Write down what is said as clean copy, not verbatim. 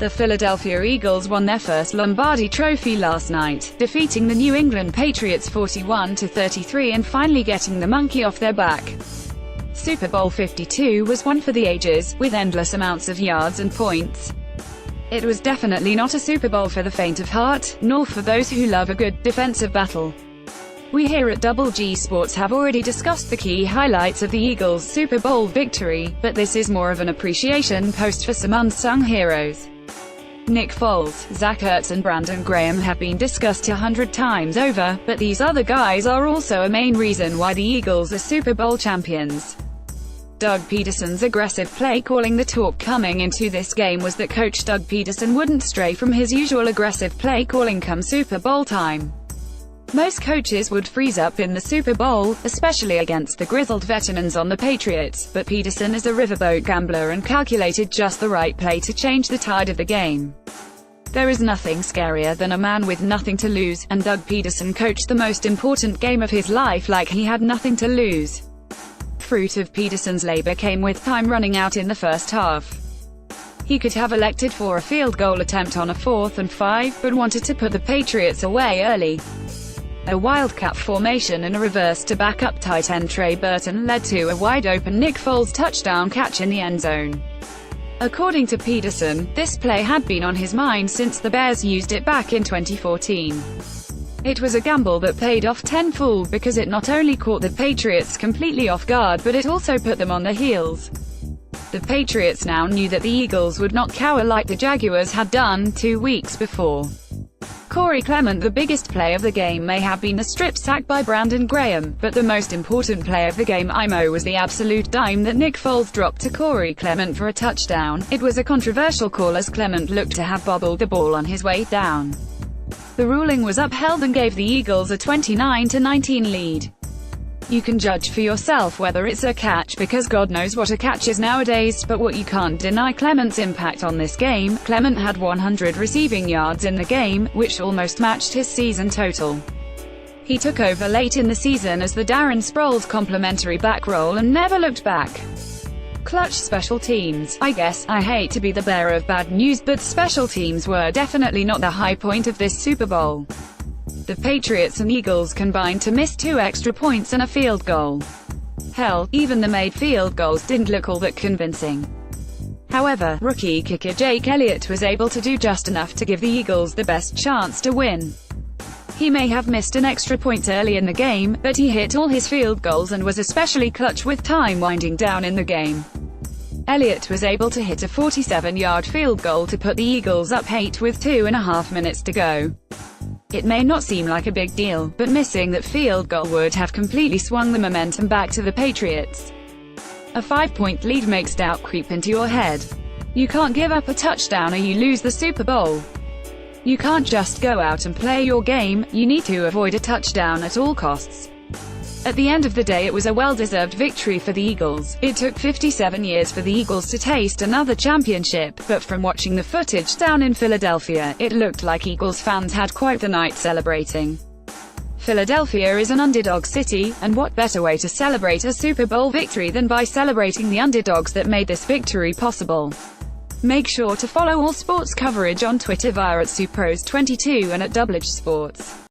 The Philadelphia Eagles won their first Lombardi Trophy last night, defeating the New England Patriots 41-33 and finally getting the monkey off their back. Super Bowl 52 was one for the ages, with endless amounts of yards and points. It was definitely not a Super Bowl for the faint of heart, nor for those who love a good defensive battle. We here at Double G Sports have already discussed the key highlights of the Eagles' Super Bowl victory, but this is more of an appreciation post for some unsung heroes. Nick Foles, Zach Ertz and Brandon Graham have been discussed 100 times over, but these other guys are also a main reason why the Eagles are Super Bowl champions. Doug Peterson's aggressive play calling. The talk coming into this game was that coach Doug Peterson wouldn't stray from his usual aggressive play calling come Super Bowl time. Most coaches would freeze up in the Super Bowl, especially against the grizzled veterans on the Patriots, but Peterson is a riverboat gambler and calculated just the right play to change the tide of the game. There is nothing scarier than a man with nothing to lose, and Doug Peterson coached the most important game of his life like he had nothing to lose. Fruit of Peterson's labor came with time running out in the first half. He could have elected for a field goal attempt on a 4th and 5, but wanted to put the Patriots away early. A wildcat formation and a reverse to backup tight end Trey Burton led to a wide-open Nick Foles touchdown catch in the end zone. According to Peterson, this play had been on his mind since the Bears used it back in 2014. It was a gamble that paid off tenfold because it not only caught the Patriots completely off guard but it also put them on their heels. The Patriots now knew that the Eagles would not cower like the Jaguars had done 2 weeks before. Corey Clement. The biggest play of the game may have been the strip sack by Brandon Graham, but the most important play of the game was the absolute dime that Nick Foles dropped to Corey Clement for a touchdown. It was a controversial call as Clement looked to have bobbled the ball on his way down. The ruling was upheld and gave the Eagles a 29-19 lead. You can judge for yourself whether it's a catch, because God knows what a catch is nowadays, but what you can't deny Clement's impact on this game. Clement had 100 receiving yards in the game, which almost matched his season total. He took over late in the season as the Darren Sproles complimentary back role and never looked back. Clutch special teams. I guess, I hate to be the bearer of bad news, but special teams were definitely not the high point of this Super Bowl. The Patriots and Eagles combined to miss 2 extra points and a field goal. Hell, even the made field goals didn't look all that convincing. However, rookie kicker Jake Elliott was able to do just enough to give the Eagles the best chance to win. He may have missed an extra point early in the game, but he hit all his field goals and was especially clutch with time winding down in the game. Elliott was able to hit a 47-yard field goal to put the Eagles up 8 with 2.5 minutes to go. It may not seem like a big deal, but missing that field goal would have completely swung the momentum back to the Patriots. A 5-point lead makes doubt creep into your head. You can't give up a touchdown or you lose the Super Bowl. You can't just go out and play your game, you need to avoid a touchdown at all costs. At the end of the day, it was a well-deserved victory for the Eagles. It took 57 years for the Eagles to taste another championship, but from watching the footage down in Philadelphia, it looked like Eagles fans had quite the night celebrating. Philadelphia is an underdog city, and what better way to celebrate a Super Bowl victory than by celebrating the underdogs that made this victory possible. Make sure to follow all sports coverage on Twitter via @Supros22 and @DoubleGSports.